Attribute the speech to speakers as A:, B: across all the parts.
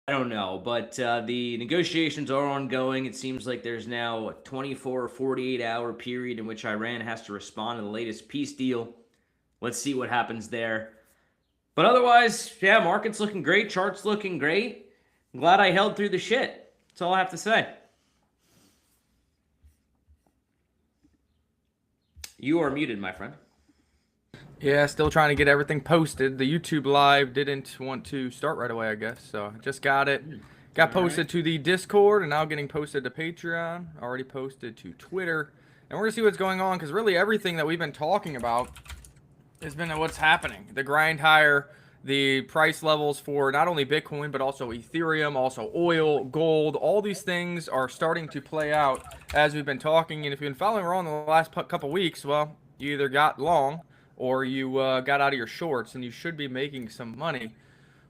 A: I don't know, but the negotiations are ongoing. It seems like there's now a 24 or 48-hour period in which Iran has to respond to the latest peace deal. Let's see what happens there. But otherwise, yeah, market's looking great, chart's looking great. I'm glad I held through the shit. That's all I have to say. You are muted, my friend.
B: Yeah, still trying to get everything posted. The YouTube live didn't want to start right away, I guess. So I just got it. Got
A: All right.
B: posted to the Discord and now getting posted to Patreon. Already posted to Twitter. And we're going to see what's going on because really everything that we've been talking about has been what's happening. The grind higher, the price levels for not only Bitcoin, but also Ethereum, also oil, gold. All these things are starting to play out as we've been talking. And if you've been following around the last couple weeks, well, you either got long or you got out of your shorts, and you should be making some money.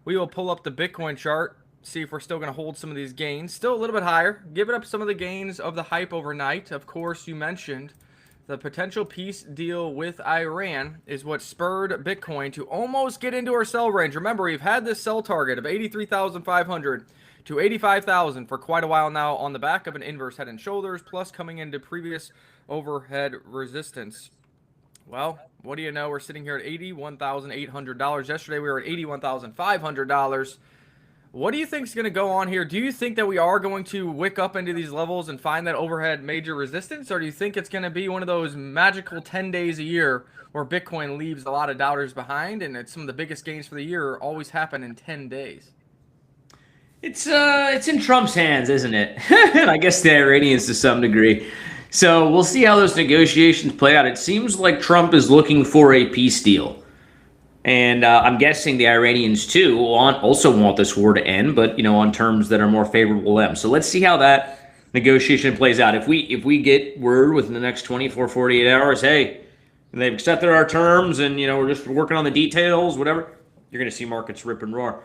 B: We will pull up the Bitcoin chart, see if we're still going to hold some of these gains. Still a little bit higher, giving up some of the gains of the hype overnight. Of course, you mentioned the potential peace deal with Iran is what spurred Bitcoin to almost get into our sell range. Remember, we've had this sell target of 83,500 to 85,000 for quite a while now on the back of an inverse head and shoulders, plus coming into previous overhead resistance. Well, what do you know? We're sitting here at $81,800. Yesterday we were at $81,500. What do you think is going to go on here? Do you think that we are going to wick up into these levels and find that overhead major resistance? Or do you think it's going to be one of those magical 10 days a year where Bitcoin leaves a lot of doubters behind and it's some of the biggest gains for the year always happen in 10 days?
A: It's in Trump's hands, isn't it? And I guess the Iranians to some degree. So we'll see how those negotiations play out. It seems like Trump is looking for a peace deal. And I'm guessing the Iranians too also want this war to end, but on terms that are more favorable to them. So let's see how that negotiation plays out. If we get word within the next 24, 48 hours, hey, they've accepted our terms, and we're just working on the details, whatever, you're going to see markets rip and roar.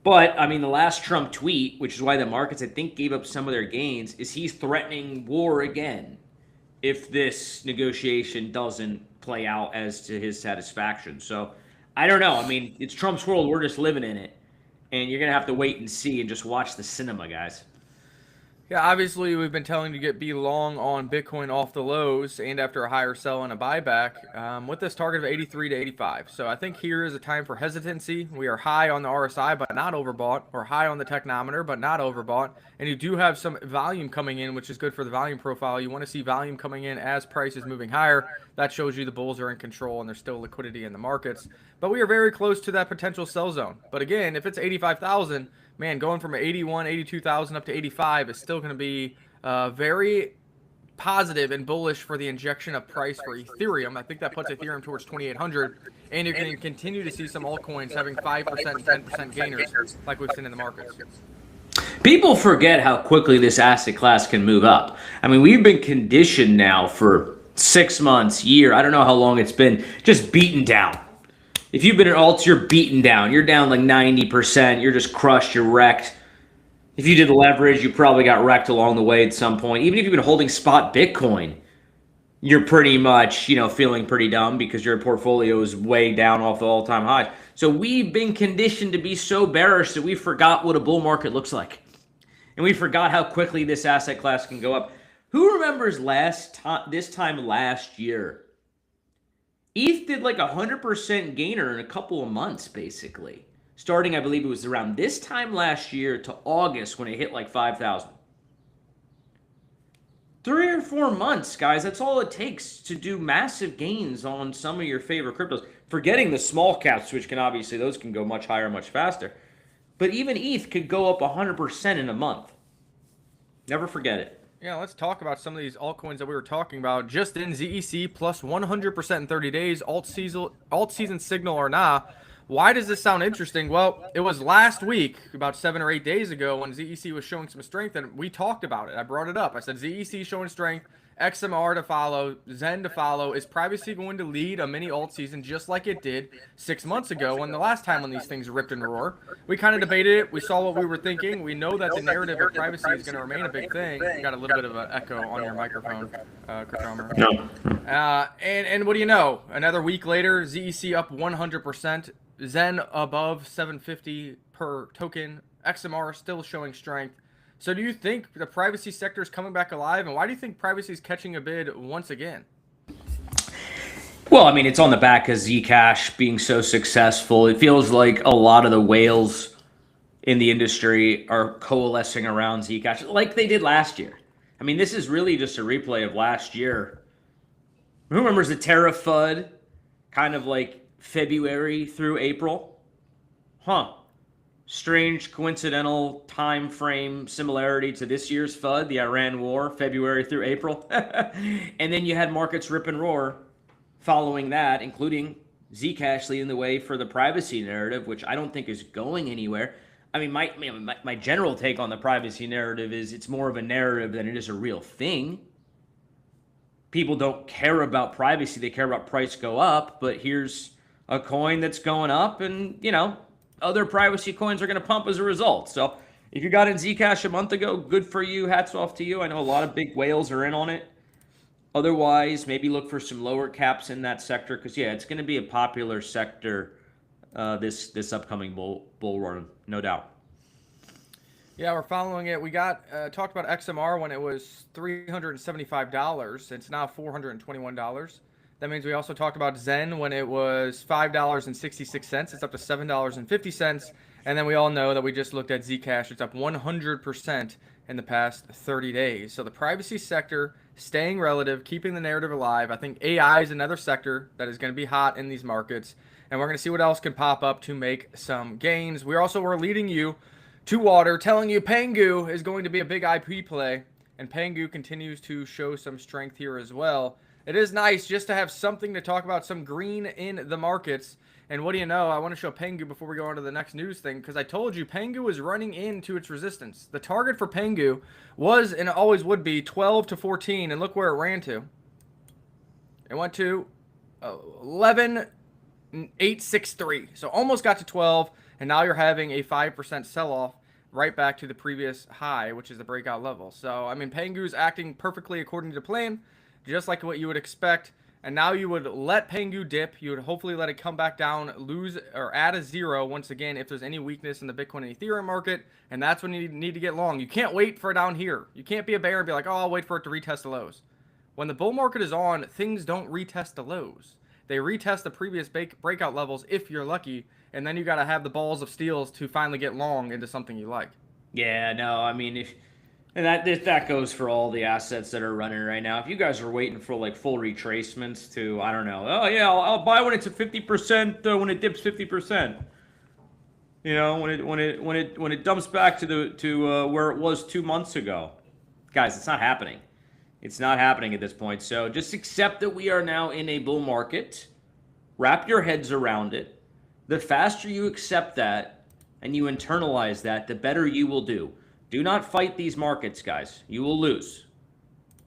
A: But I mean, the last Trump tweet, which is why the markets I think gave up some of their gains, is he's threatening war again if this negotiation doesn't play out as to his satisfaction. So I don't know. I mean, it's Trump's world. We're just living in it. And you're going to have to wait and see and just watch the cinema, guys.
B: Yeah, obviously we've been telling you to be long on Bitcoin off the lows and after a higher sell and a buyback with this target of 83 to 85. So I think here is a time for hesitancy. We are high on the RSI but not overbought, or high on the technometer but not overbought. And you do have some volume coming in, which is good for the volume profile. You want to see volume coming in as price is moving higher. That shows you the bulls are in control and there's still liquidity in the markets. But we are very close to that potential sell zone. But again, if it's 85,000, man, going from 81, 82,000 up to 85 is still going to be very positive and bullish for the injection of price for Ethereum. I think that puts Ethereum towards 2,800, and you're going to continue to see some altcoins having 5%, 10% gainers like we've seen in the markets.
A: People forget how quickly this asset class can move up. I mean, we've been conditioned now for 6 months, year, I don't know how long it's been, just beaten down. If you've been in alts, you're beaten down. You're down like 90%. You're just crushed. You're wrecked. If you did leverage, you probably got wrecked along the way at some point. Even if you've been holding spot Bitcoin, you're pretty much, feeling pretty dumb because your portfolio is way down off the all-time highs. So we've been conditioned to be so bearish that we forgot what a bull market looks like. And we forgot how quickly this asset class can go up. Who remembers this time last year? ETH did like 100% gainer in a couple of months, basically. Starting, I believe it was around this time last year to August when it hit like 5,000. 3 or 4 months, guys. That's all it takes to do massive gains on some of your favorite cryptos. Forgetting the small caps, which those can go much higher, much faster. But even ETH could go up 100% in a month. Never forget it.
B: Yeah, let's talk about some of these altcoins that we were talking about. Just in ZEC plus 100% in 30 days, alt season signal or not. Why does this sound interesting? Well, it was last week, about 7 or 8 days ago, when ZEC was showing some strength, and we talked about it. I brought it up. I said ZEC showing strength, XMR to follow, Zen to follow. Is privacy going to lead a mini alt season just like it did 6 months ago when the last time when these things ripped and roar? We kind of debated it. We saw what we were thinking. We know that the narrative of privacy is going to remain a big thing. You got a little bit of an echo on your microphone, Chris.
A: No.
B: And what do you know? Another week later, ZEC up 100%. Zen above 750 per token. XMR is still showing strength. So do you think the privacy sector is coming back alive? And why do you think privacy is catching a bid once again?
A: Well, I mean, it's on the back of Zcash being so successful. It feels like a lot of the whales in the industry are coalescing around Zcash like they did last year. I mean, this is really just a replay of last year. Who remembers the Terra FUD kind of like February through April? Huh. Strange coincidental time frame similarity to this year's FUD, the Iran war, February through April. And then you had markets rip and roar following that, including Zcash leading the way for the privacy narrative, which I don't think is going anywhere. I mean, my general take on the privacy narrative is it's more of a narrative than it is a real thing. People don't care about privacy. They care about price go up, but here's a coin that's going up and, you know, other privacy coins are going to pump as a result. So if you got in Zcash a month ago, good for you. Hats off to you. I know a lot of big whales are in on it. Otherwise, maybe look for some lower caps in that sector because, yeah, it's going to be a popular sector this upcoming bull run, no doubt.
B: Yeah, we're following it. We got talked about XMR when it was $375. It's now $421. That means we also talked about Zen when it was $5.66. It's up to $7.50. And then we all know that we just looked at Zcash. It's up 100% in the past 30 days. So the privacy sector staying relative, keeping the narrative alive. I think AI is another sector that is going to be hot in these markets. And we're going to see what else can pop up to make some gains. We're leading you to water, telling you Pengu is going to be a big IP play. And Pengu continues to show some strength here as well. It is nice just to have something to talk about, some green in the markets. And what do you know? I want to show Pengu before we go on to the next news thing, because I told you Pengu is running into its resistance. The target for Pengu was, and it always would be, 12 to 14, and look where it ran to. It went to 11,863, so almost got to 12, and now you're having a 5% sell-off right back to the previous high, which is the breakout level. So, I mean, Pengu's acting perfectly according to plan, just like what you would expect. And now you would let Pengu dip. You would hopefully let it come back down, lose or add a zero once again if there's any weakness in the Bitcoin and Ethereum market. And that's when you need to get long. You can't wait for it down here. You can't be a bear and be like, oh, I'll wait for it to retest the lows. When the bull market is on, things don't retest the lows. They retest the previous breakout levels if you're lucky. And then you got to have the balls of steels to finally get long into something you like.
A: Yeah, no, I mean, and that goes for all the assets that are running right now. If you guys are waiting for like full retracements to, I don't know, oh yeah, I'll buy when it's at 50%, when it dips 50%. You know, when it dumps back to where it was 2 months ago. Guys, it's not happening. It's not happening at this point. So just accept that we are now in a bull market. Wrap your heads around it. The faster you accept that and you internalize that, the better you will do. Do not fight these markets, guys. You will lose.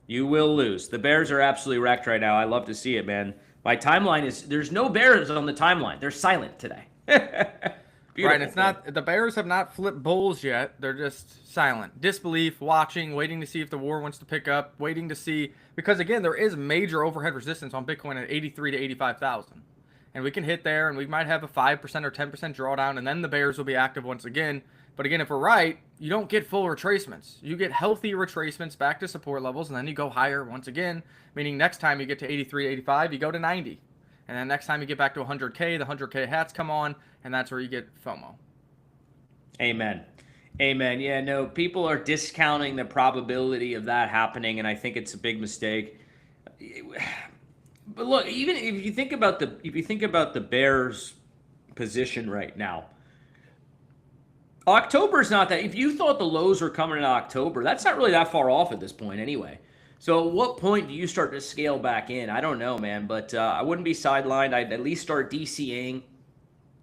A: You will lose. The bears are absolutely wrecked right now. I love to see it, man. My timeline is, there's no bears on the timeline. They're silent today.
B: Right, and it's not, the bears have not flipped bulls yet. They're just silent. Disbelief, watching, waiting to see if the war wants to pick up, waiting to see, because again, there is major overhead resistance on Bitcoin at 83 to 85,000. And we can hit there, and we might have a 5% or 10% drawdown, and then the bears will be active once again. But again, if we're right, you don't get full retracements. You get healthy retracements back to support levels, and then you go higher once again, meaning next time you get to 83, 85, you go to 90. And then next time you get back to 100K, the 100K hats come on, and that's where you get FOMO.
A: Amen. Amen. Yeah, no, people are discounting the probability of that happening, and I think it's a big mistake. But look, even if you think about the Bears' position right now, October's not that. If you thought the lows were coming in October, that's not really that far off at this point anyway. So at what point do you start to scale back in? I don't know, man, but I wouldn't be sidelined. I'd at least start DCing.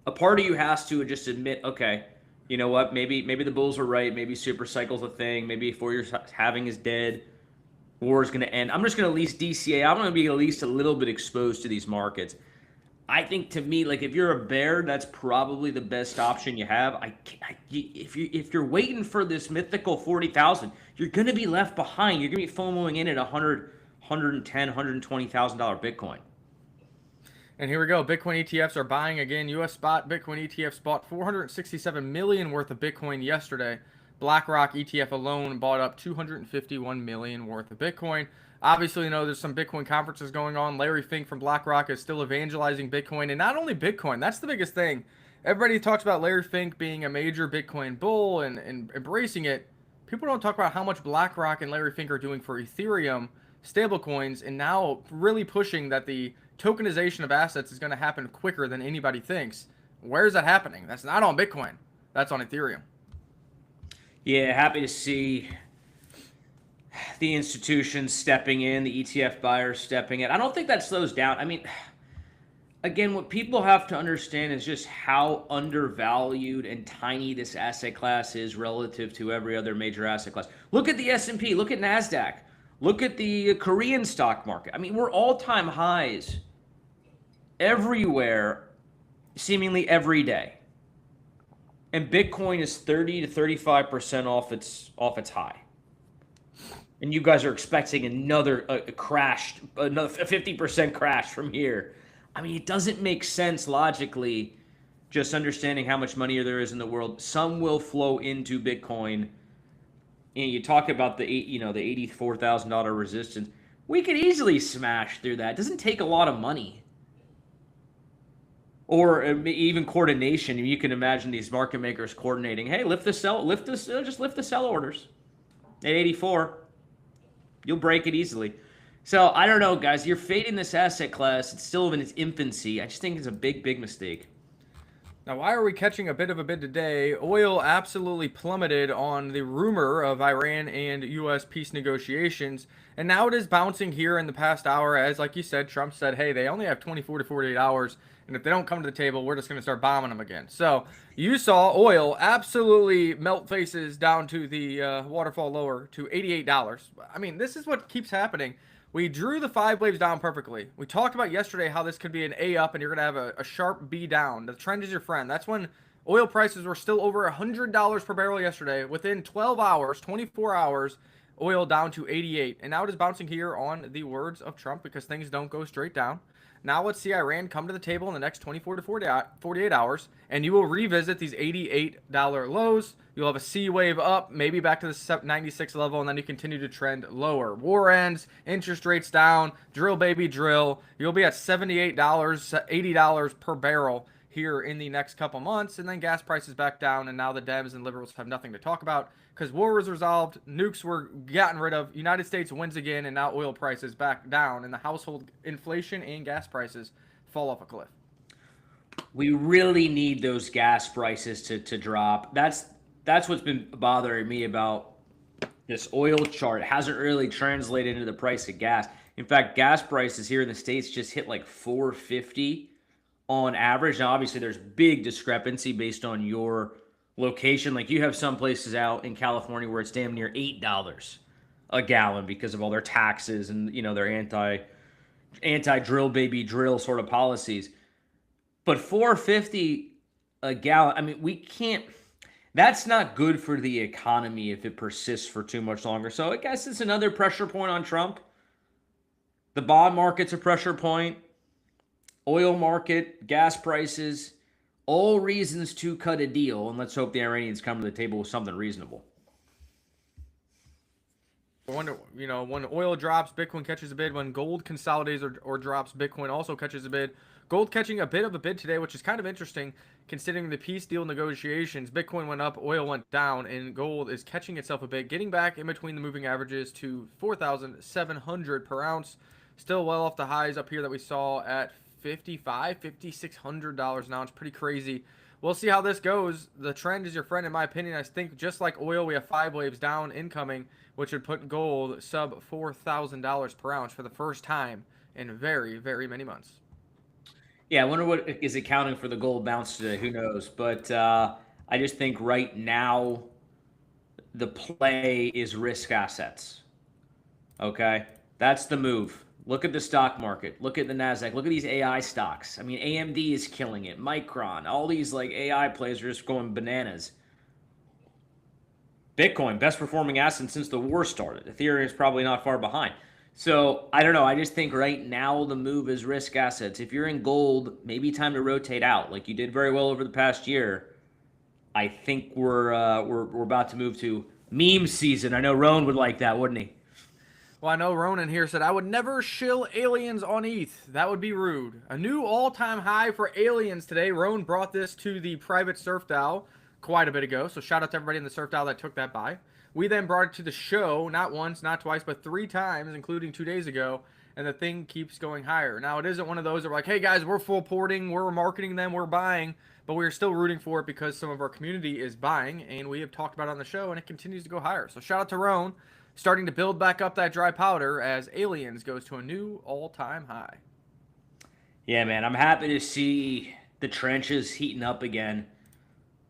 A: A part of you has to just admit, okay, you know what? Maybe the bulls are right. Maybe super cycle's a thing. Maybe 4 years halving is dead. War is going to end. I'm just going to at least DCA. I'm going to be at least a little bit exposed to these markets. I think, to me, like, if you're a bear, that's probably the best option you have. If you're waiting for this mythical 40,000, you're going to be left behind. You're going to be FOMOing in at $110,000, $120,000 Bitcoin.
B: And here we go. Bitcoin ETFs are buying again. US spot Bitcoin ETFs bought 467 million worth of Bitcoin yesterday. BlackRock ETF alone bought up 251 million worth of Bitcoin. Obviously, you know, there's some Bitcoin conferences going on. Larry Fink from BlackRock is still evangelizing Bitcoin, and not only Bitcoin. That's the biggest thing. Everybody talks about Larry Fink being a major Bitcoin bull and embracing it. People don't talk about how much BlackRock and Larry Fink are doing for Ethereum stablecoins, and now really pushing that the tokenization of assets is going to happen quicker than anybody thinks. Where is that happening? That's not on Bitcoin. That's on Ethereum.
A: Yeah, happy to see the institutions stepping in, the ETF buyers stepping in. I don't think that slows down. I mean, again, what people have to understand is just how undervalued and tiny this asset class is relative to every other major asset class. Look at the S&P, look at NASDAQ, look at the Korean stock market. I mean, we're all-time highs everywhere, seemingly every day. And Bitcoin is 30 to 35% off its high. And you guys are expecting another crash, another 50% crash from here. I mean, it doesn't make sense logically, just understanding how much money there is in the world. Some will flow into Bitcoin. And you talk about the $84,000 resistance. We could easily smash through that. It doesn't take a lot of money. Or even coordination. You can imagine these market makers coordinating. Hey, just lift the sell orders at 84. You'll break it easily. So I don't know, guys. You're fading this asset class. It's still in its infancy. I just think it's a big, big mistake.
B: Now, why are we catching a bit of a bid today? Oil absolutely plummeted on the rumor of Iran and U.S. peace negotiations, and now it is bouncing here in the past hour as, like you said, Trump said, hey, they only have 24 to 48 hours, and if they don't come to the table, we're just going to start bombing them again. So you saw oil absolutely melt faces down to the waterfall lower to $88. I mean, this is what keeps happening. We drew the 5 waves down perfectly. We talked about yesterday how this could be an A up and you're going to have a sharp B down. The trend is your friend. That's when oil prices were still over $100 per barrel yesterday. Within 12 hours, 24 hours, oil down to 88. And now it is bouncing here on the words of Trump because things don't go straight down. Now let's see Iran come to the table in the next 24 to 48 hours, and you will revisit these $88 lows. You'll have a C wave up, maybe back to the 96 level, and then you continue to trend lower. War ends, interest rates down, drill baby drill. You'll be at $78, $80 per barrel here in the next couple months, and then gas prices back down, and now the Dems and liberals have nothing to talk about because war was resolved, nukes were gotten rid of, United States wins again, and now oil prices back down, and the household inflation and gas prices fall off a cliff.
A: We really need those gas prices to drop. That's what's been bothering me about this oil chart. It hasn't really translated into the price of gas. In fact, gas prices here in the States just hit like $4.50 on average. Now, obviously, there's big discrepancy based on your location. Like you have some places out in California where it's damn near $8 a gallon because of all their taxes and their anti drill baby drill sort of policies. But $4.50 a gallon, I mean, we can't. That's not good for the economy if it persists for too much longer. So I guess it's another pressure point on Trump. The bond market's a pressure point. Oil market, gas prices, all reasons to cut a deal. And let's hope the Iranians come to the table with something reasonable.
B: When oil drops, Bitcoin catches a bid. When gold consolidates or drops, Bitcoin also catches a bid. Gold catching a bit of a bid today, which is kind of interesting considering the peace deal negotiations. Bitcoin went up, oil went down, and gold is catching itself a bit, getting back in between the moving averages to 4,700 per ounce. Still well off the highs up here that we saw at $5,600 an ounce. Pretty crazy. We'll see how this goes. The trend is your friend, in my opinion. I think just like oil, we have 5 waves down incoming, which would put gold sub $4,000 per ounce for the first time in very, very many months.
A: Yeah, I wonder what is accounting for the gold bounce today. Who knows? But I just think right now the play is risk assets. Okay? That's the move. Look at the stock market. Look at the NASDAQ. Look at these AI stocks. I mean, AMD is killing it. Micron. All these like AI plays are just going bananas. Bitcoin, best performing asset since the war started. Ethereum is probably not far behind. So I don't know. I just think right now the move is risk assets. If you're in gold, maybe time to rotate out, like you did very well over the past year. I think we're about to move to meme season. I know Roan would like that, wouldn't he?
B: Well, I know Ronan here said, I would never shill aliens on ETH. That would be rude. A new all-time high for aliens today. Roan brought this to the private surf DAO quite a bit ago. So shout out to everybody in the surf DAO that took that by. We then brought it to the show, not once, not twice, but 3 times, including 2 days ago. And the thing keeps going higher. Now, it isn't one of those that we're like, hey guys, we're full porting, we're marketing them, we're buying. But we're still rooting for it because some of our community is buying. And we have talked about it on the show, and it continues to go higher. So shout out to Roan, starting to build back up that dry powder as Aliens goes to a new all-time high.
A: Yeah, man, I'm happy to see the trenches heating up again.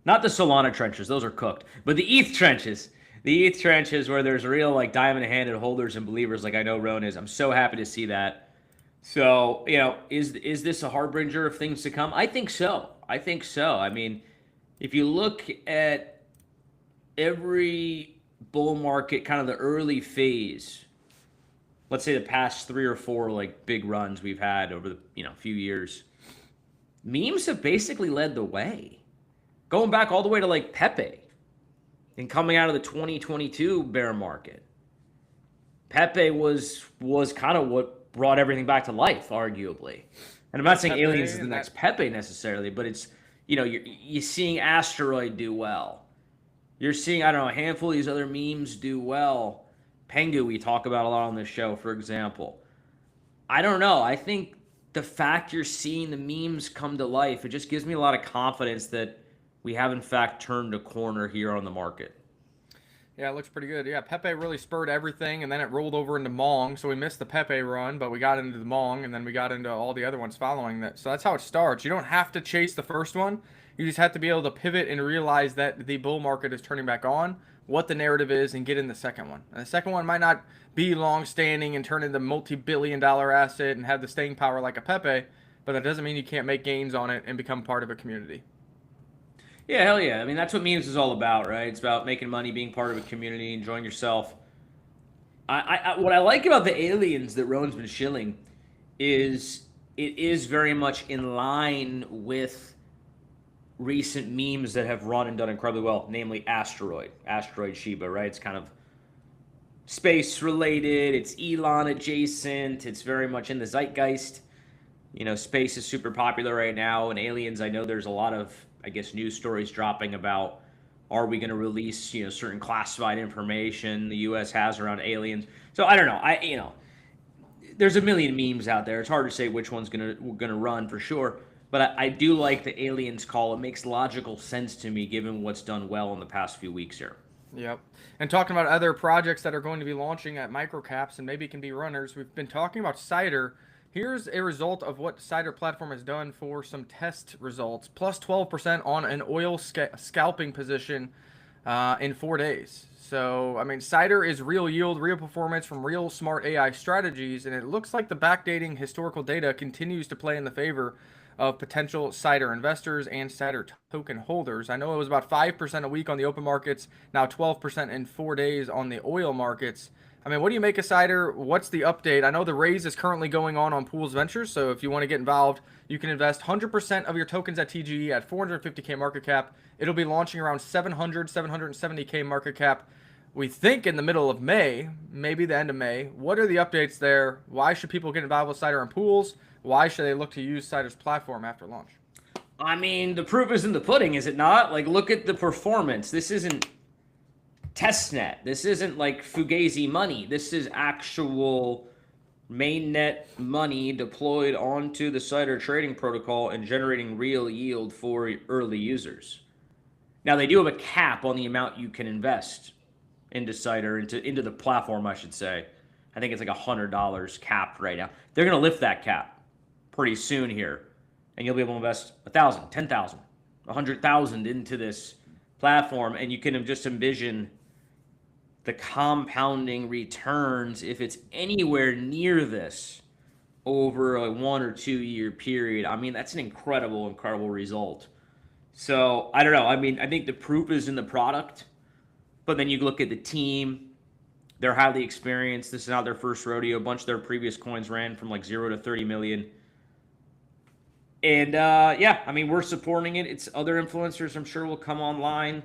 A: Not the Solana trenches; those are cooked. But the ETH trenches, where there's real like diamond-handed holders and believers, like I know Roan is. I'm so happy to see that. So is this a harbinger of things to come? I think so. I think so. I mean, if you look at every bull market, kind of the early phase, let's say the past 3 or 4 like big runs we've had over the few years, memes have basically led the way, going back all the way to like Pepe and coming out of the 2022 bear market. Pepe was kind of what brought everything back to life, arguably. And I'm not saying
B: Pepe
A: aliens is the next Pepe necessarily, but it's you're seeing Asteroid do well. You're seeing, I don't know, a handful of these other memes do well. Pengu, we talk about a lot on this show, for example. I don't know. I think the fact you're seeing the memes come to life, it just gives me a lot of confidence that we have, in fact, turned a corner here on the market.
B: Yeah, it looks pretty good. Yeah, Pepe really spurred everything, and then it rolled over into Mong. So we missed the Pepe run, but we got into the Mong, and then we got into all the other ones following that. So that's how it starts. You don't have to chase the first one. You just have to be able to pivot and realize that the bull market is turning back on, what the narrative is, and get in the second one. And the second one might not be long-standing and turn into multi-billion-dollar asset and have the staying power like a Pepe, but that doesn't mean you can't make gains on it and become part of a community.
A: Yeah, hell yeah. I mean, that's what memes is all about, right? It's about making money, being part of a community, enjoying yourself. What I like about the aliens that Rowan's been shilling is it is very much in line with recent memes that have run and done incredibly well, namely Asteroid Shiba, right? It's kind of space related, it's Elon adjacent, it's very much in the zeitgeist. Space is super popular right now, and aliens, I know there's a lot of, I guess, news stories dropping about, are we going to release, certain classified information the U.S. has around aliens. So I don't know. There's a million memes out there. It's hard to say which one's gonna run for sure. But I do like the aliens call. It makes logical sense to me given what's done well in the past few weeks here.
B: Yep. And talking about other projects that are going to be launching at microcaps and maybe can be runners, we've been talking about Cider. Here's a result of what Cider platform has done for some test results. Plus 12% on an oil scalping position in 4 days. So, I mean, Cider is real yield, real performance from real smart AI strategies. And it looks like the backdating historical data continues to play in the favor of potential Cider investors and Cider token holders. I know it was about 5% a week on the open markets, now 12% in 4 days on the oil markets. I mean, what do you make of Cider? What's the update? I know the raise is currently going on Pools Ventures, so if you want to get involved, you can invest 100% of your tokens at TGE at 450K market cap. It'll be launching around 770K market cap, we think in the middle of May, maybe the end of May. What are the updates there? Why should people get involved with Cider and Pools? Why should they look to use Cider's platform after launch?
A: I mean, the proof is in the pudding, is it not? Like, look at the performance. This isn't testnet. This isn't like Fugazi money. This is actual mainnet money deployed onto the Cider trading protocol and generating real yield for early users. Now, they do have a cap on the amount you can invest into Cider, into the platform, I should say. I think it's like $100 capped right now. They're going to lift that cap pretty soon here, and you'll be able to invest 1,000, 10,000, 100,000 into this platform, and you can just envision the compounding returns if it's anywhere near this over a 1 or 2 year period. I mean, that's an incredible result. So I don't know. I mean, I think the proof is in the product, but then you look at the team, They're highly experienced. This is not their first rodeo. A bunch of their previous coins ran from like 0 to 30 million. And yeah, I mean, we're supporting it. It's other influencers, I'm sure, will come online.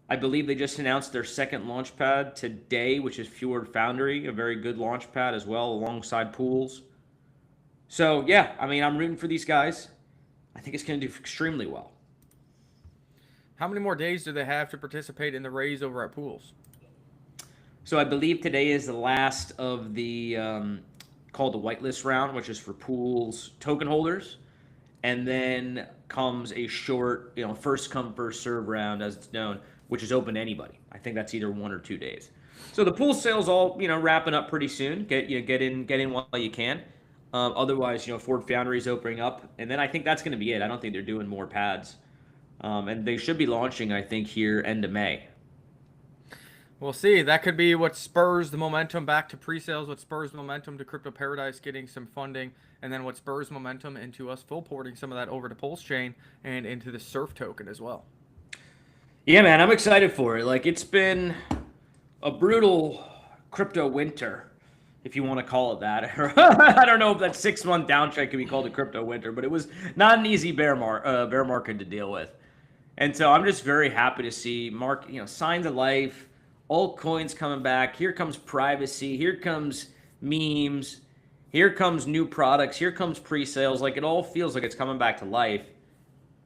A: I believe they just announced their second launch pad today, which is Fjord Foundry, a very good launch pad as well, alongside pools. So yeah, I mean, I'm rooting for these guys. I think it's going to do extremely well.
B: How many more days do they have to participate in the raise over at pools?
A: So I believe today is the last of the called the whitelist round, which is for pools token holders, and then comes a short, first come first serve round, as it's known, which is open to anybody. I think that's either 1 or 2 days. So the pool sales all wrapping up pretty soon. Get in while you can. Otherwise, Ford Foundry is opening up, and then I think that's going to be it. I don't think they're doing more pads, and they should be launching, I think, here end of May.
B: We'll see. That could be what spurs the momentum back to pre-sales, what spurs the momentum to Crypto Paradise getting some funding, and then what spurs momentum into us full porting some of that over to Pulse Chain and into the Surf token as well.
A: Yeah, man, I'm excited for it. Like, it's been a brutal crypto winter, if you want to call it that. I don't know if that 6-month downtrend can be called a crypto winter, but it was not an easy bear market to deal with. And so I'm just very happy to see signs of life, altcoins coming back. Here comes privacy. Here comes memes. Here comes new products. Here comes pre-sales. Like, it all feels like it's coming back to life.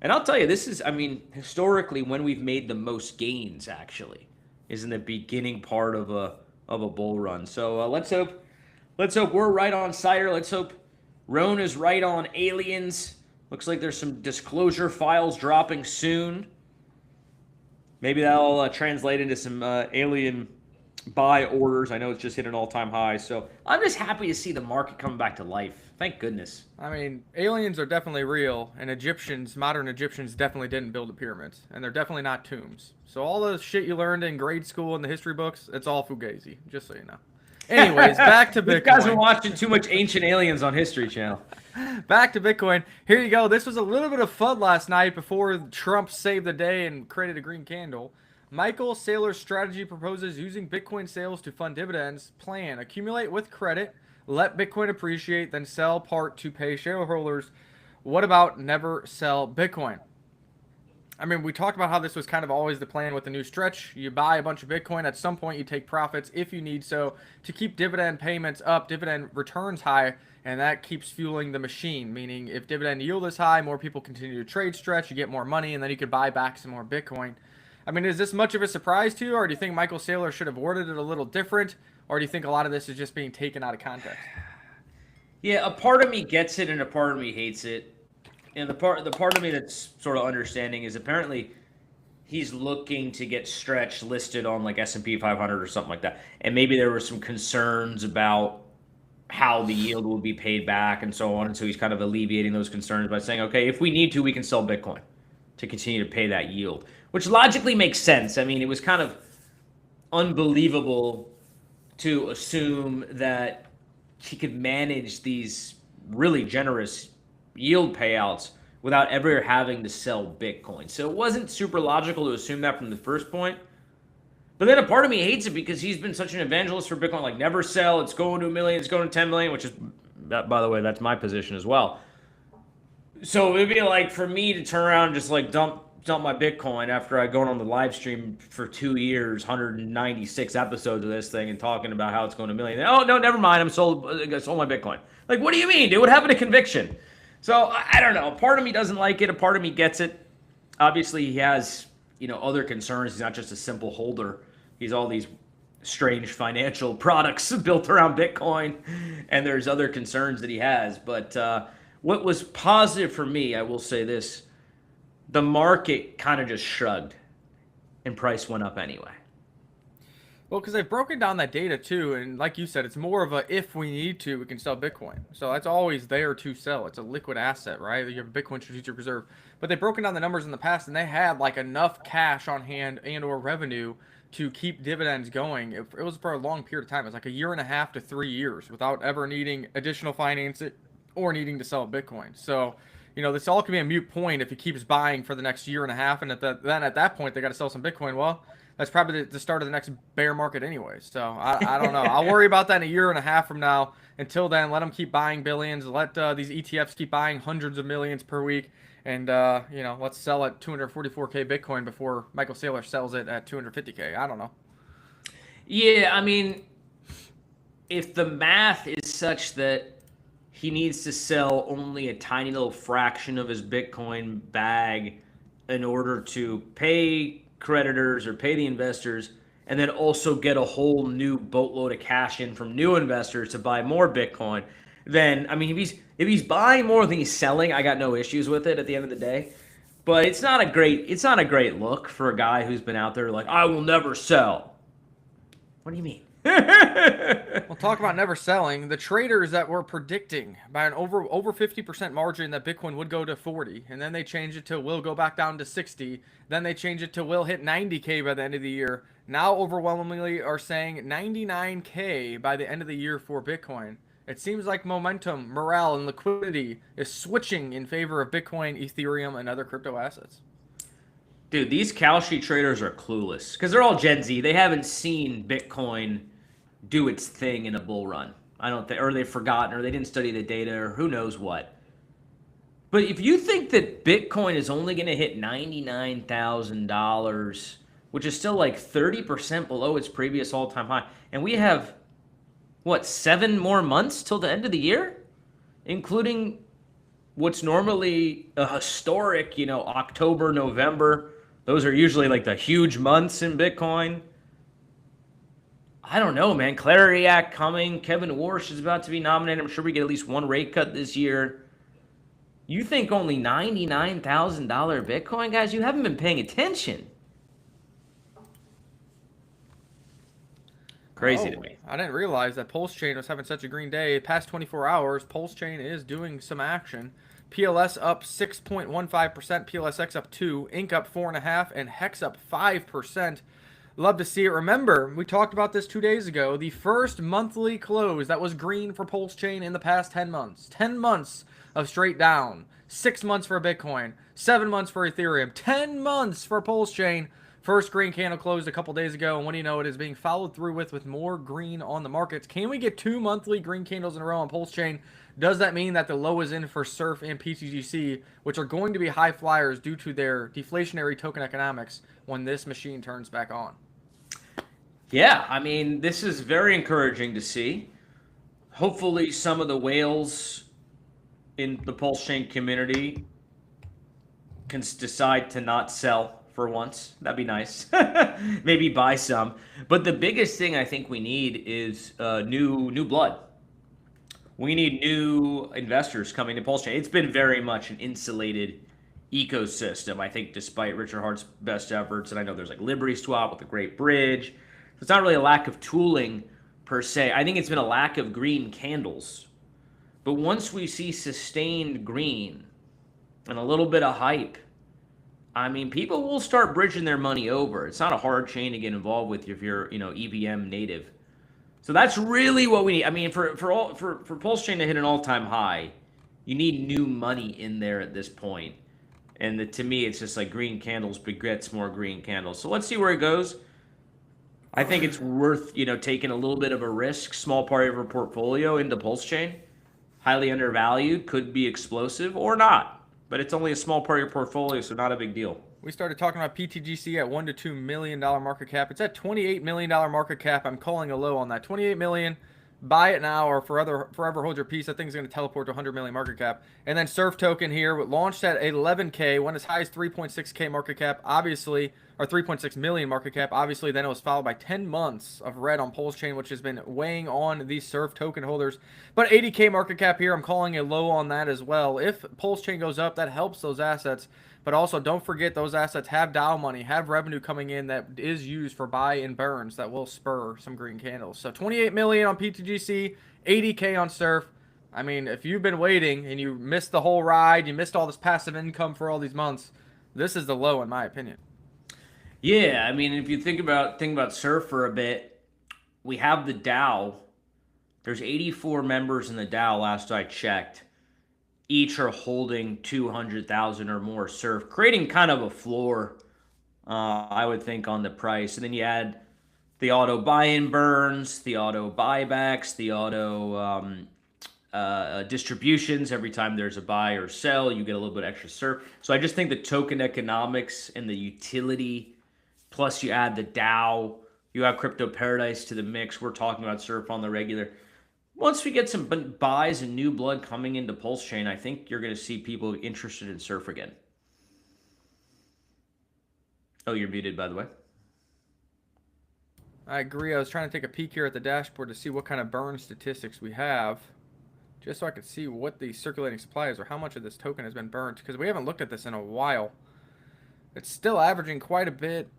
A: And I'll tell you, this is, I mean, historically when we've made the most gains, actually, is in the beginning part of a bull run. So let's hope we're right on Cider. Let's hope Roan is right on aliens. Looks like there's some disclosure files dropping soon. Maybe that'll translate into some alien buy orders. I know it's just hit an all-time high. So I'm just happy to see the market coming back to life. Thank goodness.
B: I mean, aliens are definitely real, and modern Egyptians definitely didn't build the pyramids, and they're definitely not tombs. So all the shit you learned in grade school in the history books, it's all fugazi, just so you know. Anyways, back to Bitcoin.
A: You guys are watching too much Ancient Aliens on History Channel.
B: Back to Bitcoin. Here you go. This was a little bit of FUD last night before Trump saved the day and created a green candle. Michael Saylor's strategy proposes using Bitcoin sales to fund dividends. Plan: accumulate with credit, let Bitcoin appreciate, then sell part to pay shareholders. What about never sell Bitcoin? I mean, we talked about how this was kind of always the plan with the new stretch. You buy a bunch of Bitcoin. At some point, you take profits if you need so to keep dividend payments up, dividend returns high, and that keeps fueling the machine. Meaning, if dividend yield is high, more people continue to trade stretch, you get more money, and then you could buy back some more Bitcoin. I mean, is this much of a surprise to you, or do you think Michael Saylor should have worded it a little different, or do you think a lot of this is just being taken out of context?
A: Yeah, a part of me gets it and a part of me hates it. And the part of me that's sort of understanding is apparently he's looking to get stretch listed on like S&P 500 or something like that. And maybe there were some concerns about how the yield will be paid back and so on. And so he's kind of alleviating those concerns by saying, okay, if we need to, we can sell Bitcoin to continue to pay that yield, which logically makes sense. I mean, it was kind of unbelievable to assume that he could manage these really generous yield payouts without ever having to sell Bitcoin. So it wasn't super logical to assume that from the first point. But then a part of me hates it because he's been such an evangelist for Bitcoin, like never sell, it's going to 1 million, it's going to 10 million, which is, by the way, that's my position as well. So it'd be like for me to turn around and just like dump my Bitcoin after I gone on the live stream for 2 years, 196 episodes of this thing and talking about how it's going to 1 million. Oh, no, never mind. I sold my Bitcoin. Like, what do you mean, dude? What happened to conviction? So I don't know. A part of me doesn't like it. A part of me gets it. Obviously, he has, other concerns. He's not just a simple holder. He's all these strange financial products built around Bitcoin, and there's other concerns that he has. But what was positive for me, I will say this, the market kind of just shrugged and price went up anyway.
B: Well, because they've broken down that data too, and like you said, it's more of a if we need to, we can sell Bitcoin. So that's always there to sell. It's a liquid asset, right? You have Bitcoin strategic reserve. But they've broken down the numbers in the past, and they had like enough cash on hand and or revenue to keep dividends going. It was for a long period of time. It was like 1.5 to 3 years without ever needing additional financing or needing to sell Bitcoin. So this all can be a moot point if he keeps buying for the next year and a half, and then at that point they got to sell some Bitcoin. Well, that's probably the start of the next bear market anyway. So I don't know. I'll worry about that in a year and a half from now. Until then, let them keep buying billions. Let these ETFs keep buying hundreds of millions per week. And, let's sell at 244K Bitcoin before Michael Saylor sells it at 250K. I don't know.
A: Yeah, I mean, if the math is such that he needs to sell only a tiny little fraction of his Bitcoin bag in order to pay creditors or pay the investors, and then also get a whole new boatload of cash in from new investors to buy more Bitcoin, then I mean, if he's buying more than he's selling, I got no issues with it at the end of the day. But it's not a great look for a guy who's been out there like, I will never sell. What do you mean?
B: We'll talk about never selling. The traders that were predicting by an over 50% margin that Bitcoin would go to 40, and then they changed it to will go back down to 60, then they changed it to will hit 90K by the end of the year. Now overwhelmingly are saying 99K by the end of the year for Bitcoin. It seems like momentum, morale, and liquidity is switching in favor of Bitcoin, Ethereum, and other crypto assets.
A: Dude, these Kalshi traders are clueless because they're all Gen Z. They haven't seen Bitcoin do its thing in a bull run. I don't think, or they've forgotten, or they didn't study the data, or who knows what. But if you think that Bitcoin is only going to hit $99,000, which is still like 30% below its previous all-time high, and we have, what, 7 more months till the end of the year, including what's normally a historic, October, November. Those are usually like the huge months in Bitcoin. I don't know, man. Clarity Act coming. Kevin Warsh is about to be nominated. I'm sure we get at least one rate cut this year. You think only $99,000 Bitcoin, guys? You haven't been paying attention. Crazy to me.
B: I didn't realize that Pulse Chain was having such a green day. Past 24 hours, Pulse Chain is doing some action. PLS up 6.15%, PLSX up 2%, Inc up 4.5%, and Hex up 5%. Love to see it. Remember, we talked about this 2 days ago. The first monthly close that was green for Pulse Chain in the past 10 months. 10 months of straight down. 6 months for Bitcoin. 7 months for Ethereum. 10 months for Pulse Chain. First green candle closed a couple days ago, and what do you know, it is being followed through with more green on the markets. Can we get 2 monthly green candles in a row on Pulse Chain? Does that mean that the low is in for Surf and PTGC, which are going to be high flyers due to their deflationary token economics when this machine turns back on?
A: Yeah, I mean, this is very encouraging to see. Hopefully some of the whales in the Pulse Chain community can decide to not sell for once. That'd be nice. Maybe buy some. But the biggest thing I think we need is new blood. We need new investors coming to Pulse Chain. It's been very much an insulated ecosystem, I think, despite Richard Hart's best efforts. And I know there's like Liberty Swap with a great bridge. It's not really a lack of tooling per se. I think it's been a lack of green candles. But once we see sustained green and a little bit of hype, I mean, people will start bridging their money over. It's not a hard chain to get involved with if you're, EVM native. So that's really what we need. I mean, for Pulse Chain to hit an all-time high, you need new money in there at this point. And to me, it's just like green candles begets more green candles. So let's see where it goes. I think it's worth, taking a little bit of a risk, small part of your portfolio into Pulse Chain. Highly undervalued, could be explosive or not. But it's only a small part of your portfolio, so not a big deal.
B: We started talking about PTGC at $1 to $2 million market cap. It's at $28 million market cap. I'm calling a low on that. $28 million. Buy it now or forever hold your peace. That thing's going to teleport to 100 million market cap. And then Surf token here, launched at 11K, went as high as 3.6K market cap, obviously, or 3.6 million market cap. Obviously, then it was followed by 10 months of red on Pulse Chain, which has been weighing on these Surf token holders. But 80K market cap here, I'm calling a low on that as well. If Pulse Chain goes up, that helps those assets. But also, don't forget those assets have DAO money, have revenue coming in that is used for buy and burns that will spur some green candles. So 28 million on PTGC, 80K on Surf. I mean, if you've been waiting and you missed the whole ride, you missed all this passive income for all these months, this is the low in my opinion.
A: Yeah, I mean, if you think about Surf for a bit, we have the DAO. There's 84 members in the DAO last I checked. each are holding 200,000 or more surf, creating kind of a floor, I would think, on the price. And then you add the auto buy-in burns, the auto buybacks, the auto distributions. Every time there's a buy or sell, you get a little bit extra surf. So I just think the token economics and the utility, plus you add the DAO, you add Crypto Paradise to the mix. We're talking about surf on the regular. Once we get some buys and new blood coming into Pulse Chain, I think you're going to see people interested in surf again. Oh, you're muted, by the way.
B: I agree. I was trying to take a peek here at the dashboard to see what kind of burn statistics we have, just so I could see what the circulating supply is or how much of this token has been burnt, because we haven't looked at this in a while. It's still averaging quite a bit.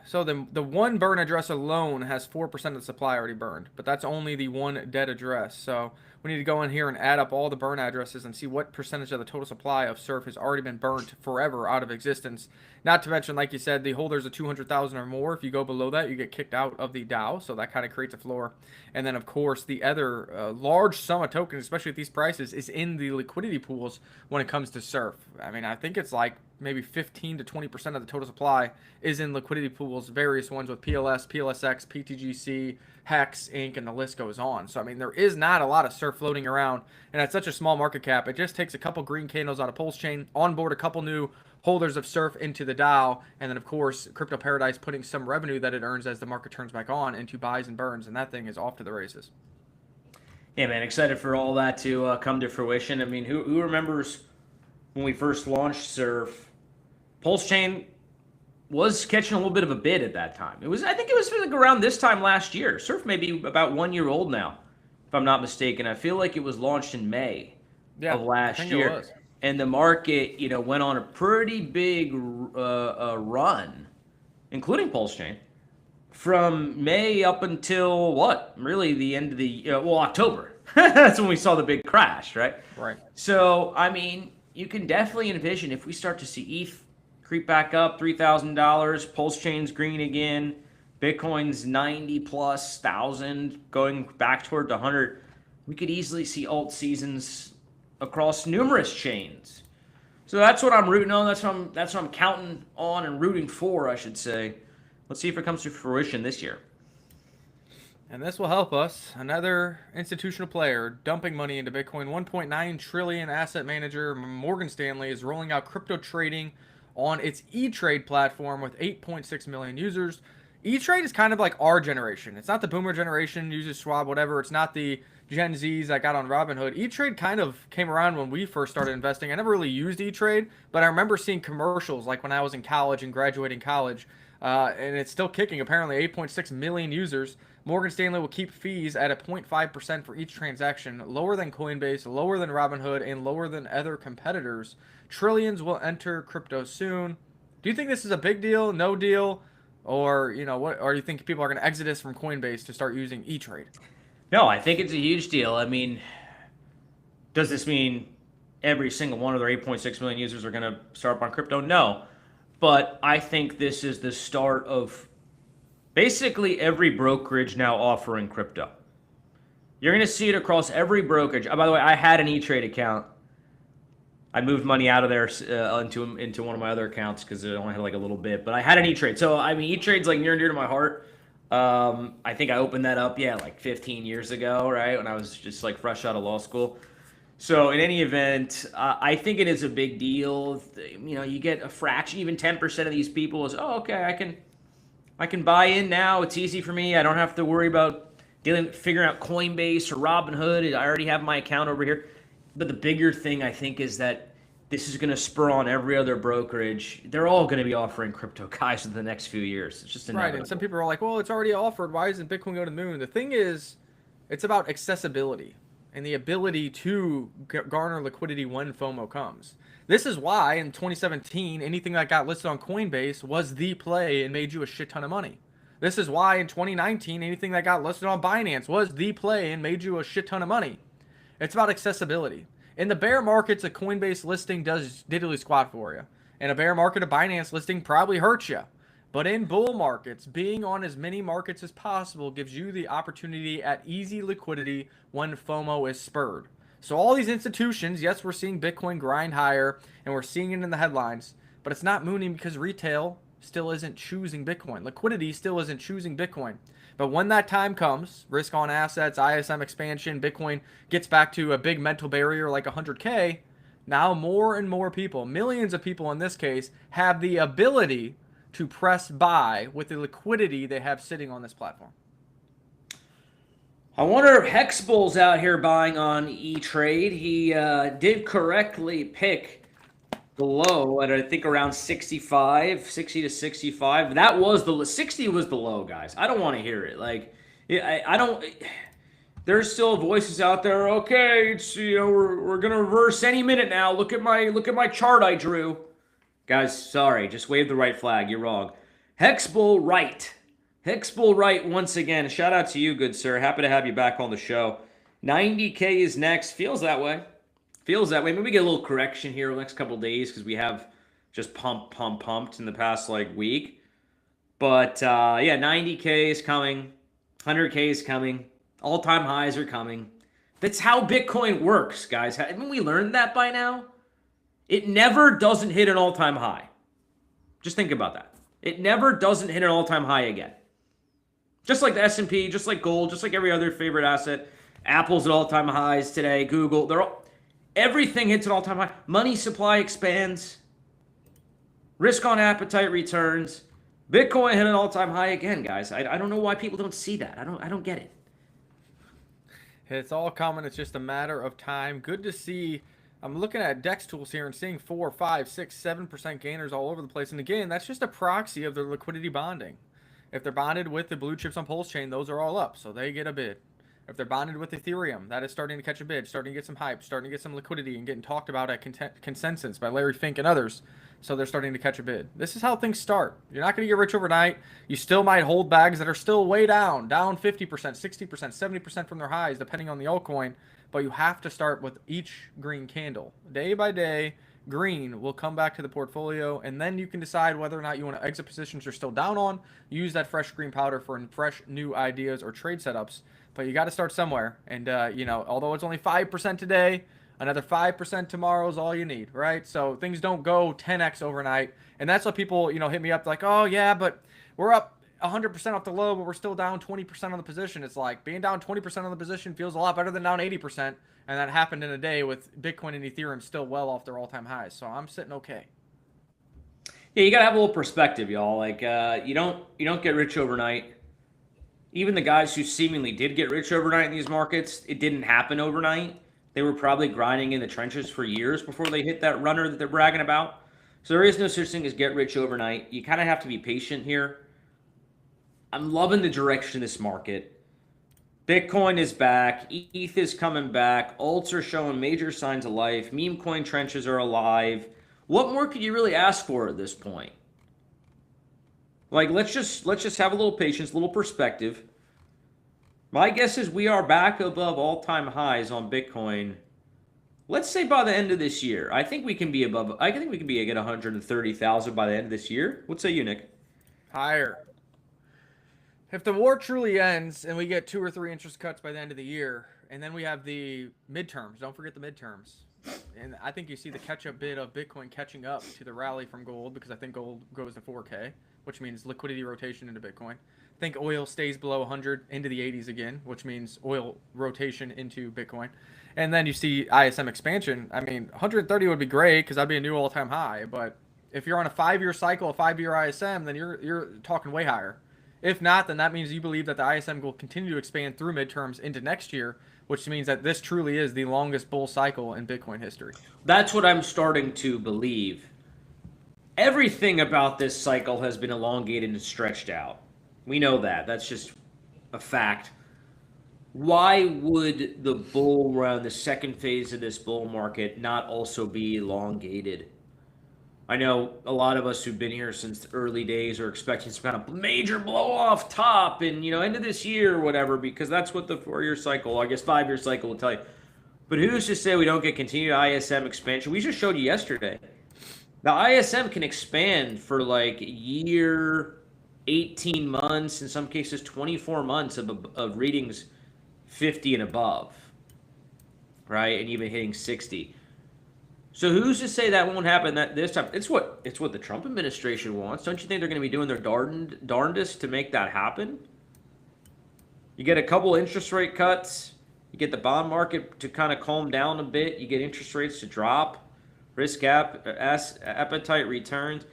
B: So the one burn address alone has 4% of the supply already burned, but that's only the one dead address. So we need to go in here and add up all the burn addresses and see what percentage of the total supply of surf has already been burnt forever out of existence. Not to mention, like you said, the holders of 200,000 or more, if you go below that, you get kicked out of the DAO, so that kind of creates a floor. And then, of course, the other large sum of tokens, especially at these prices, is in the liquidity pools when it comes to surf. I mean, I think it's like maybe 15 to 20% of the total supply is in liquidity pools, various ones with PLS, PLSX, PTGC, Hex, Inc., and the list goes on. So, I mean, there is not a lot of surf floating around, and at such a small market cap, it just takes a couple green candles out of Pulse Chain, onboard a couple new holders of surf into the DAO, and then, of course, Crypto Paradise putting some revenue that it earns as the market turns back on into buys and burns, and that thing is off to the races.
A: Yeah, man, excited for all that to come to fruition. I mean, who remembers when we first launched Surf? Pulse Chain was catching a little bit of a bid at that time. I think it was like around this time last year. Surf may be about 1 year old now, if I'm not mistaken. I feel like it was launched in May of last year. It was. And the market, went on a pretty big run, including Pulse Chain, from May up until what? Really the end of the October. That's when we saw the big crash, right?
B: Right.
A: So I mean, you can definitely envision if we start to see ETH creep back up $3,000, Pulse Chain's green again, Bitcoin's 90,000+ going back toward the 100. We could easily see alt seasons across numerous chains. So that's what I'm rooting on. That's what I'm counting on and rooting for, I should say. Let's see if it comes to fruition this year.
B: And this will help us. Another institutional player dumping money into Bitcoin. 1.9 trillion asset manager Morgan Stanley is rolling out crypto trading on its E-Trade platform with 8.6 million users. E-Trade is kind of like our generation. It's not the boomer generation, uses Schwab, whatever. It's not the Gen Zs that got on Robinhood. E-Trade kind of came around when we first started investing. I never really used E-Trade, but I remember seeing commercials like when I was in college and graduating college, and it's still kicking. Apparently 8.6 million users. Morgan Stanley will keep fees at a 0.5% for each transaction, lower than Coinbase, lower than Robinhood, and lower than other competitors. Trillions will enter crypto soon. Do you think this is a big deal, no deal, or what? Or you think people are going to exodus from Coinbase to start using E-Trade?
A: No, I think it's a huge deal. I mean, does this mean every single one of their 8.6 million users are going to start up on crypto? No. But I think this is the start of basically every brokerage now offering crypto. You're going to see it across every brokerage. By the way, I had an E-Trade account. I moved money out of there into one of my other accounts because it only had like a little bit. But I had an E-Trade. So, I mean, E-Trade's like near and dear to my heart. I think I opened that up, like 15 years ago, right? When I was just like fresh out of law school. So in any event, I think it is a big deal. You get a fraction, even 10% of these people is, oh, okay, I can buy in now. It's easy for me. I don't have to worry about figuring out Coinbase or Robinhood. I already have my account over here. But the bigger thing I think is that this is going to spur on every other brokerage. They're all going to be offering crypto, guys, in the next few years. It's just inevitable.
B: Right, and some people are like, well, it's already offered. Why isn't Bitcoin going to the moon? The thing is, it's about accessibility and the ability to garner liquidity when FOMO comes. This is why in 2017, anything that got listed on Coinbase was the play and made you a shit ton of money. This is why in 2019, anything that got listed on Binance was the play and made you a shit ton of money. It's about accessibility. In the bear markets, a Coinbase listing does diddly squat for you. In a bear market, a Binance listing probably hurts you. But in bull markets, being on as many markets as possible gives you the opportunity at easy liquidity when FOMO is spurred. So all these institutions, yes, we're seeing Bitcoin grind higher and we're seeing it in the headlines, but it's not mooning because retail still isn't choosing Bitcoin. Liquidity still isn't choosing Bitcoin. But when that time comes, risk on assets, ISM expansion, Bitcoin gets back to a big mental barrier like 100K, now more and more people, millions of people in this case, have the ability to press buy with the liquidity they have sitting on this platform.
A: I wonder if Hexbull's out here buying on E-Trade. He did correctly pick the low at, I think, around 65, 60 to 65. That was the 60 was the low, guys. I don't want to hear it. Like, I don't. There's still voices out there. Okay, it's we're gonna reverse any minute now. Look at my chart I drew, guys. Sorry, just wave the right flag. You're wrong. Hexbull right. Hexbull right once again. Shout out to you, good sir. Happy to have you back on the show. 90K is next. Feels that way. Feels that way. Maybe we get a little correction here the next couple days because we have just pumped in the past week. But yeah, 90K is coming. 100K is coming. All-time highs are coming. That's how Bitcoin works, guys. Haven't we learned that by now? It never doesn't hit an all-time high. Just think about that. It never doesn't hit an all-time high again. Just like the S&P, just like gold, just like every other favorite asset. Apple's at all-time highs today. Google, everything hits an all-time high. Money supply expands. Risk on appetite returns. Bitcoin hit an all-time high again, guys. I don't know why people don't see that. I don't get it.
B: It's all coming. It's just a matter of time. Good to see. I'm looking at DEX tools here and seeing 4, 5, 6, 7% gainers all over the place. And again, that's just a proxy of their liquidity bonding. If they're bonded with the blue chips on Pulse Chain, those are all up, so they get a bid. If they're bonded with Ethereum, that is starting to catch a bid, starting to get some hype, starting to get some liquidity, and getting talked about at Consensus by Larry Fink and others. So they're starting to catch a bid. This is how things start. You're not going to get rich overnight. You still might hold bags that are still way down 50%, 60%, 70% from their highs, depending on the altcoin. But you have to start with each green candle. Day by day, green will come back to the portfolio, and then you can decide whether or not you want to exit positions you're still down on, use that fresh green powder for fresh new ideas or trade setups. But you got to start somewhere. And, although it's only 5% today, another 5% tomorrow is all you need, right? So things don't go 10x overnight. And that's what people, hit me up like, oh, yeah, but we're up 100% off the low, but we're still down 20% on the position. It's like being down 20% on the position feels a lot better than down 80%. And that happened in a day with Bitcoin and Ethereum still well off their all-time highs. So I'm sitting okay.
A: Yeah, you gotta have a little perspective, y'all. Like, you don't get rich overnight. Even the guys who seemingly did get rich overnight in these markets, it didn't happen overnight. They were probably grinding in the trenches for years before they hit that runner that they're bragging about. So there is no such thing as get rich overnight. You kind of have to be patient here. I'm loving the direction of this market. Bitcoin is back. ETH is coming back. Alts are showing major signs of life. Meme coin trenches are alive. What more could you really ask for at this point? Like, let's just have a little patience, a little perspective. My guess is we are back above all-time highs on Bitcoin. Let's say by the end of this year. I think we can be above. I think we can be at 130,000 by the end of this year. What say you, Nick?
B: Higher. If the war truly ends and we get 2 or 3 interest cuts by the end of the year, and then we have the midterms, don't forget the midterms. And I think you see the catch-up bid of Bitcoin catching up to the rally from gold, because I think gold goes to 4K, which means liquidity rotation into Bitcoin. I think oil stays below 100 into the 80s again, which means oil rotation into Bitcoin. And then you see ISM expansion. I mean, 130 would be great because that'd be a new all-time high. But if you're on a 5-year cycle, a 5-year ISM, then you're talking way higher. If not, then that means you believe that the ISM will continue to expand through midterms into next year, which means that this truly is the longest bull cycle in Bitcoin history.
A: That's what I'm starting to believe. Everything about this cycle has been elongated and stretched out. We know that. That's just a fact. Why would the bull run, the second phase of this bull market, not also be elongated? I know a lot of us who've been here since the early days are expecting some kind of major blow off top and, end of this year or whatever, because that's what the 4-year cycle, I guess 5-year cycle will tell you. But who's to say we don't get continued ISM expansion? We just showed you yesterday. The ISM can expand for like a year, 18 months, in some cases 24 months of readings 50 and above. right? And even hitting 60. So who's to say that won't happen that this time? It's what the Trump administration wants. Don't you think they're going to be doing their darndest to make that happen? You get a couple interest rate cuts. You get the bond market to kind of calm down a bit. You get interest rates to drop. Appetite returns.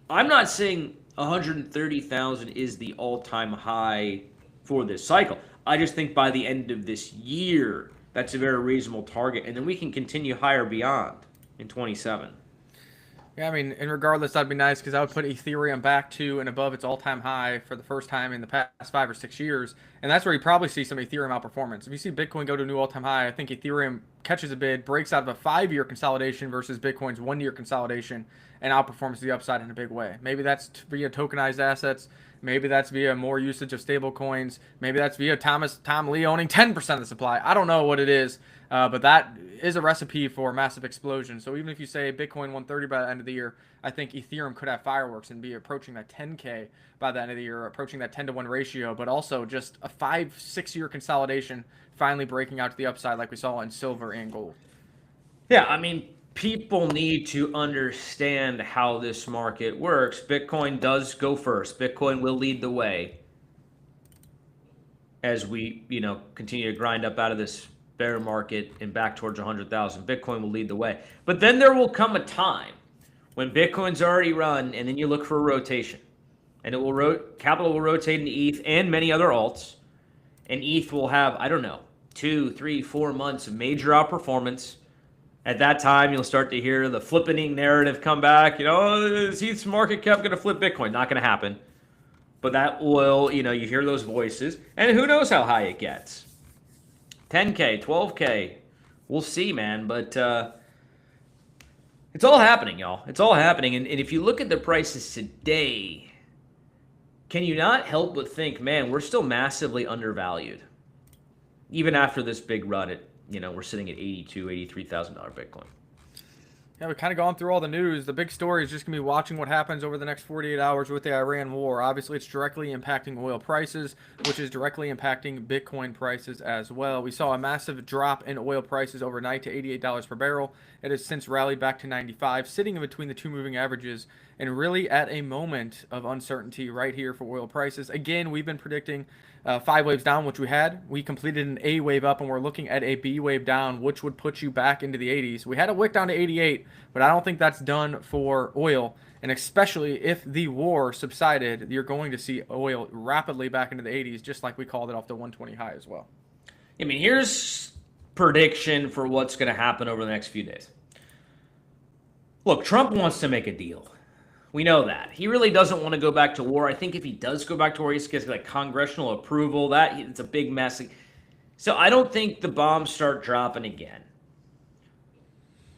A: I'm not saying 130,000 is the all-time high for this cycle. I just think by the end of this year, that's a very reasonable target, and then we can continue higher beyond in 27.
B: Yeah, I mean, and regardless, that'd be nice because I would put Ethereum back to and above its all-time high for the first time in the past 5 or 6 years, and that's where you probably see some Ethereum outperformance. If you see Bitcoin go to a new all-time high, I think Ethereum catches a bid, breaks out of a 5-year consolidation versus Bitcoin's 1-year consolidation, and outperforms the upside in a big way. Maybe that's via tokenized assets. Maybe that's via more usage of stable coins. Maybe that's via Tom Lee owning 10% of the supply. I don't know what it is, but that is a recipe for a massive explosion. So even if you say Bitcoin 130 by the end of the year, I think Ethereum could have fireworks and be approaching that 10K by the end of the year, approaching that 10-to-1 ratio, but also just a 5-6 year consolidation finally breaking out to the upside like we saw in silver and gold.
A: Yeah, I mean, people need to understand how this market works. Bitcoin does go first. Bitcoin will lead the way as we, continue to grind up out of this bear market and back towards 100,000. Bitcoin will lead the way. But then there will come a time when Bitcoin's already run, and then you look for a rotation. And it will capital will rotate into ETH and many other alts. And ETH will have, 2, 3, 4 months of major outperformance. At that time, you'll start to hear the flippening narrative come back. Is ETH's market cap going to flip Bitcoin? Not going to happen. But that will, you hear those voices. And who knows how high it gets. 10K, 12K. We'll see, man. But it's all happening, y'all. It's all happening. And if you look at the prices today, can you not help but think, man, we're still massively undervalued. Even after this big run, we're sitting at $82,000, $83,000 Bitcoin.
B: Yeah, we've kind of gone through all the news. The big story is just going to be watching what happens over the next 48 hours with the Iran war. Obviously, it's directly impacting oil prices, which is directly impacting Bitcoin prices as well. We saw a massive drop in oil prices overnight to $88 per barrel. It has since rallied back to 95, sitting in between the two moving averages, and really at a moment of uncertainty right here for oil prices. Again, we've been predicting 5 waves down, which we had. We completed an A wave up, and we're looking at a B wave down, which would put you back into the 80s. We had a wick down to 88, but I don't think that's done for oil. And especially if the war subsided, you're going to see oil rapidly back into the 80s, just like we called it off the 120 high as well.
A: I mean, here's prediction for what's going to happen over the next few days. Look, Trump wants to make a deal. We know that. He really doesn't want to go back to war. I think if he does go back to war, he's going to get congressional approval. It's a big mess. So I don't think the bombs start dropping again.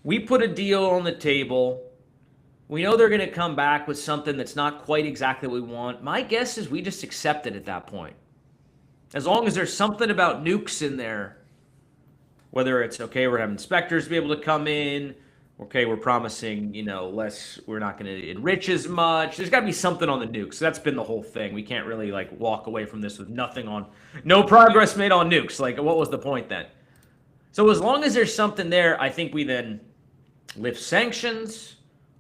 A: We put a deal on the table. We know they're going to come back with something that's not quite exactly what we want. My guess is we just accept it at that point. As long as there's something about nukes in there, whether it's, okay, we're having inspectors be able to come in, okay, we're promising, less, we're not going to enrich as much. There's got to be something on the nukes. So that's been the whole thing. We can't really, walk away from this with no progress made on nukes. What was the point then? So as long as there's something there, I think we then lift sanctions,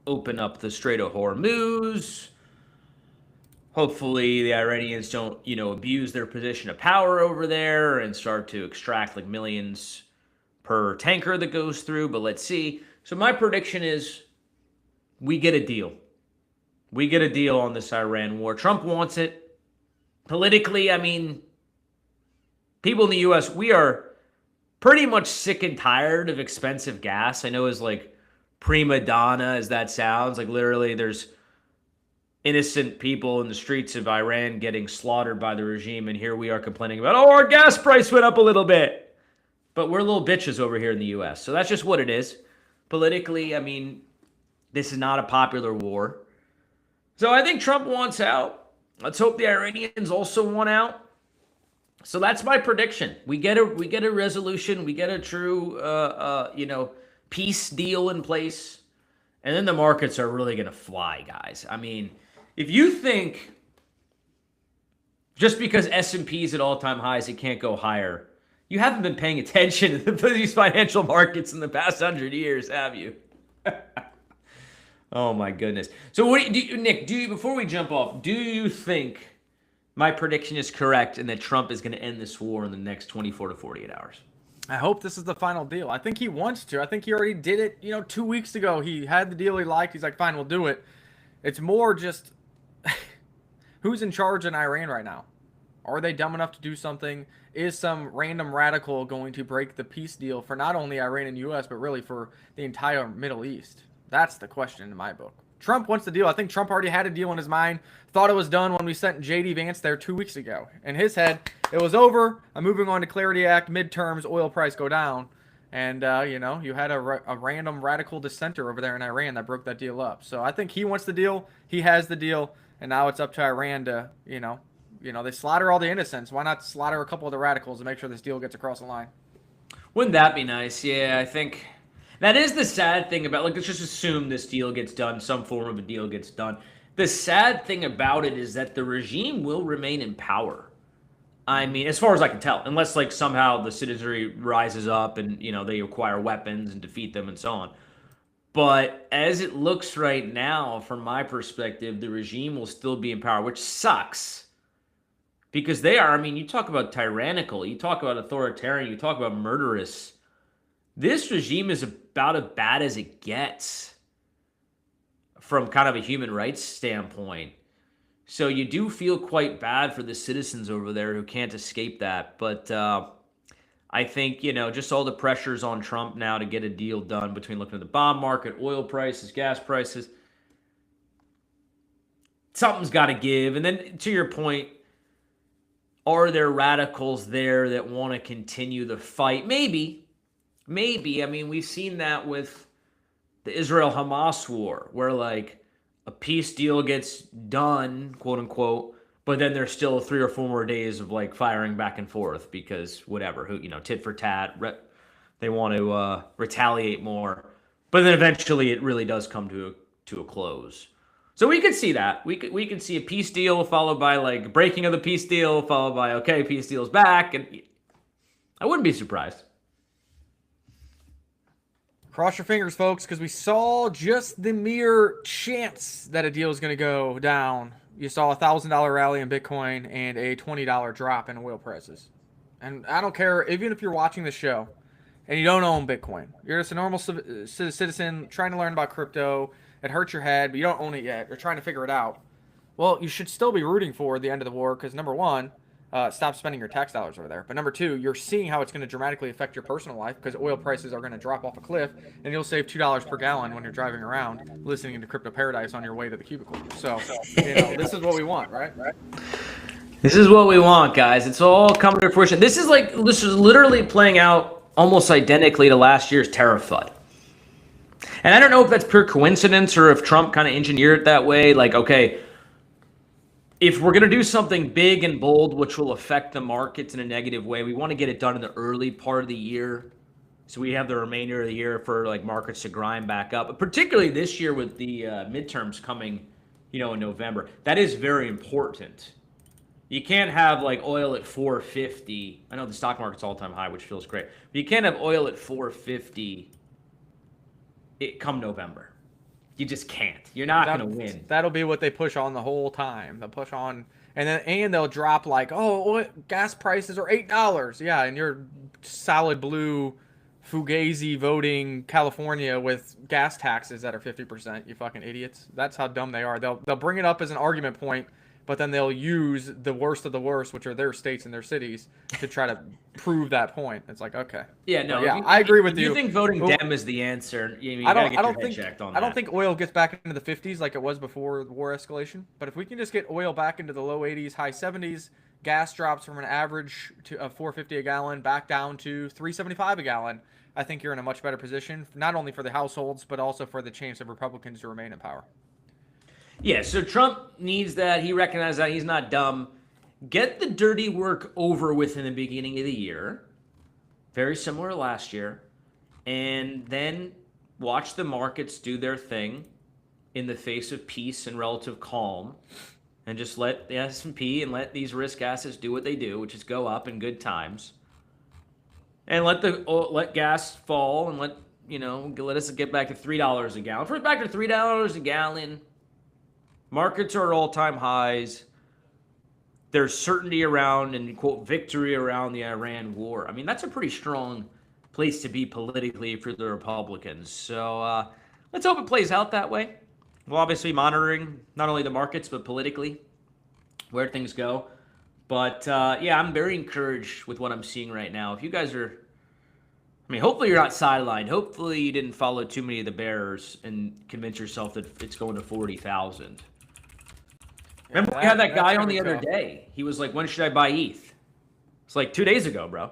A: open up the Strait of Hormuz. Hopefully the Iranians don't, abuse their position of power over there and start to extract, millions per tanker that goes through. But let's see. So my prediction is we get a deal. We get a deal on this Iran war. Trump wants it. Politically, people in the U.S., we are pretty much sick and tired of expensive gas. I know as prima donna as that sounds, literally there's innocent people in the streets of Iran getting slaughtered by the regime, and here we are complaining about, our gas price went up a little bit. But we're little bitches over here in the U.S., so that's just what it is. Politically, this is not a popular war. So I think Trump wants out. Let's hope the Iranians also want out. So that's my prediction. We get a resolution. We get a true, peace deal in place. And then the markets are really going to fly, guys. If you think just because S&P is at all-time highs, it can't go higher, You haven't been paying attention to these financial markets in the past 100 years, have you? Oh my goodness. So what do you, Nick, before we jump off, do you think my prediction is correct and that Trump is going to end this war in the next 24 to 48 hours?
B: I hope this is the final deal. I think he wants to. I think he already did it, 2 weeks ago. He had the deal he liked. He's like, fine, we'll do it. It's more just who's in charge in Iran right now? Are they dumb enough to do something? Is some random radical going to break the peace deal for not only Iran and U.S., but really for the entire Middle East? That's the question in my book. Trump wants the deal. I think Trump already had a deal in his mind, thought it was done when we sent J.D. Vance there 2 weeks ago. In his head, it was over. I'm moving on to Clarity Act, midterms, oil price go down. And, you had a random radical dissenter over there in Iran that broke that deal up. So I think he wants the deal. He has the deal. And now it's up to Iran to, they slaughter all the innocents. Why not slaughter a couple of the radicals to make sure this deal gets across the line?
A: Wouldn't that be nice? Yeah, I think that is the sad thing about, let's just assume this deal gets done, some form of a deal gets done. The sad thing about it is that the regime will remain in power. I mean, as far as I can tell, unless somehow the citizenry rises up and, they acquire weapons and defeat them and so on. But as it looks right now, from my perspective, the regime will still be in power, which sucks. Because they are, you talk about tyrannical, you talk about authoritarian, you talk about murderous. This regime is about as bad as it gets from kind of a human rights standpoint. So you do feel quite bad for the citizens over there who can't escape that. But I think, just all the pressures on Trump now to get a deal done between looking at the bond market, oil prices, gas prices. Something's got to give. And then to your point, are there radicals there that want to continue the fight? Maybe. We've seen that with the Israel-Hamas war, where a peace deal gets done, quote unquote, but then there's still 3 or 4 more days of firing back and forth because whatever, tit for tat, they want to retaliate more. But then eventually it really does come to a close. So we could see that. We could see a peace deal followed by breaking of the peace deal, followed by okay, peace deal's back, and I wouldn't be surprised.
B: Cross your fingers, folks, because we saw just the mere chance that a deal is going to go down. You saw a $1,000 rally in Bitcoin and a $20 drop in oil prices. And I don't care, even if you're watching the show and you don't own Bitcoin, you're just a normal citizen trying to learn about crypto. It hurts your head, but you don't own it yet. You're trying to figure it out. Well, you should still be rooting for the end of the war because, number one, stop spending your tax dollars over there. But number two, you're seeing how it's going to dramatically affect your personal life because oil prices are going to drop off a cliff, and you'll save $2 per gallon when you're driving around listening to Crypto Paradise on your way to the cubicle. So, this is what we want, right?
A: This is what we want, guys. It's all coming to fruition. This is literally playing out almost identically to last year's tariff FUD. And I don't know if that's pure coincidence or if Trump kind of engineered it that way. Okay, if we're going to do something big and bold, which will affect the markets in a negative way, we want to get it done in the early part of the year. So we have the remainder of the year for markets to grind back up. But particularly this year with the midterms coming, in November. That is very important. You can't have oil at 450. I know the stock market's all-time high, which feels great. But you can't have oil at 450 come November. You just can't. You're not going to win.
B: That'll be what they push on the whole time. They'll push on, and they'll drop gas prices are $8. Yeah, and you're solid blue, Fugazi voting California with gas taxes that are 50%. You fucking idiots. That's how dumb they are. They'll bring it up as an argument point, but then they'll use the worst of the worst, which are their states and their cities, to try to prove that point. It's okay.
A: Yeah, no.
B: I agree with you.
A: You think voting Dem is the answer? You gotta get your head checked on that.
B: I don't think oil gets back into the 50s like it was before the war escalation. But if we can just get oil back into the low 80s, high 70s, gas drops from an average of $4.50 a gallon back down to $3.75 a gallon, I think you're in a much better position, not only for the households, but also for the chance of Republicans to remain in power.
A: Yeah, so Trump needs that. He recognizes that. He's not dumb. Get the dirty work over with in the beginning of the year. Very similar to last year. And then watch the markets do their thing in the face of peace and relative calm. And just let the S&P and let these risk assets do what they do, which is go up in good times. and let gas fall and let us get back to $3 a gallon. If we're back to $3 a gallon, markets are at all-time highs. There's certainty around and quote victory around the Iran war. I mean, that's a pretty strong place to be politically for the Republicans. So let's hope it plays out that way. We'll obviously monitoring not only the markets but politically where things go. But yeah, I'm very encouraged with what I'm seeing right now. If you guys are, I mean, hopefully you're not sidelined. Hopefully you didn't follow too many of the bears and convince yourself that it's going to 40,000. Remember, we had that guy on the other day. He was like, when should I buy ETH? It's like 2 days ago, bro.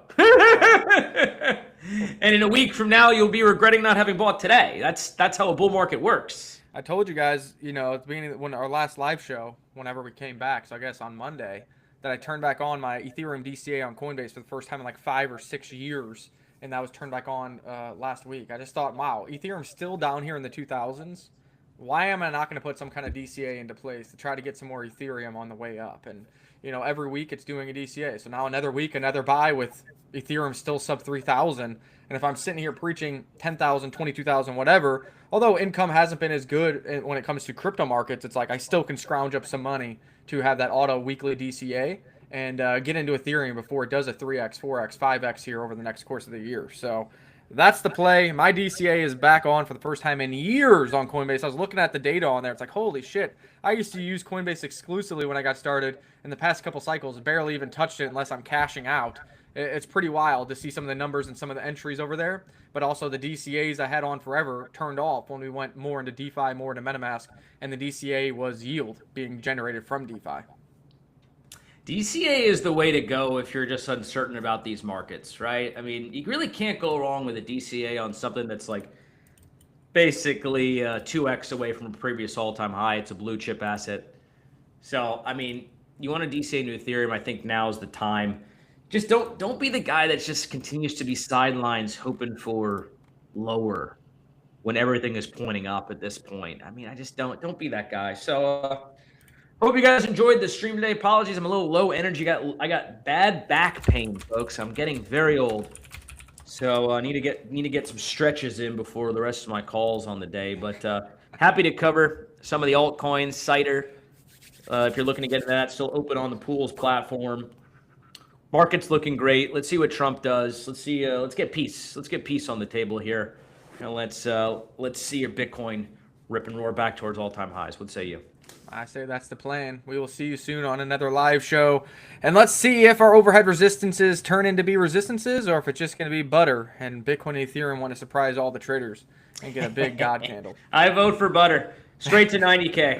A: And in a week from now, you'll be regretting not having bought today. That's how a bull market works.
B: I told you guys, at the beginning when our last live show, whenever we came back, so I guess on Monday, that I turned back on my Ethereum DCA on Coinbase for the first time in like 5 or 6 years, and that was turned back on last week. I just thought, wow, Ethereum's still down here in the 2000s. Why am I not going to put some kind of DCA into place to try to get some more Ethereum on the way up? And, every week it's doing a DCA. So now another week, another buy with Ethereum still sub 3,000. And if I'm sitting here preaching 10,000, 22,000, whatever, although income hasn't been as good when it comes to crypto markets, it's like I still can scrounge up some money to have that auto weekly DCA and get into Ethereum before it does a 3x, 4x, 5x here over the next course of the year. So that's the play. My DCA is back on for the first time in years on Coinbase. I was looking at the data on there. It's like, holy shit. I used to use Coinbase exclusively when I got started. In the past couple cycles, barely even touched it unless I'm cashing out. It's pretty wild to see some of the numbers and some of the entries over there. But also the DCAs I had on forever turned off when we went more into DeFi, more into MetaMask. And the DCA was yield being generated from DeFi.
A: DCA is the way to go if you're just uncertain about these markets, right? I mean, you really can't go wrong with a DCA on something that's like basically 2x away from a previous all-time high. It's a blue chip asset. So, I mean, you want to DCA into Ethereum, I think now is the time. Just don't be the guy that just continues to be sidelines hoping for lower when everything is pointing up at this point. I mean, I just don't be that guy. So, hope you guys enjoyed the stream today. Apologies, I'm a little low energy. I got bad back pain, folks. I'm getting very old, so I need to get some stretches in before the rest of my calls on the day. But happy to cover some of the altcoins. Cider, if you're looking to get that, still open on the pools platform. Market's looking great. Let's see what Trump does. Let's see. Let's get peace. Let's get peace on the table here, and let's see your Bitcoin rip and roar back towards all-time highs. What say you?
B: I say that's the plan. We will see you soon on another live show. And let's see if our overhead resistances turn into be resistances or if it's just going to be butter and Bitcoin and Ethereum want to surprise all the traders and get a big God candle.
A: I vote for butter. Straight to 90K.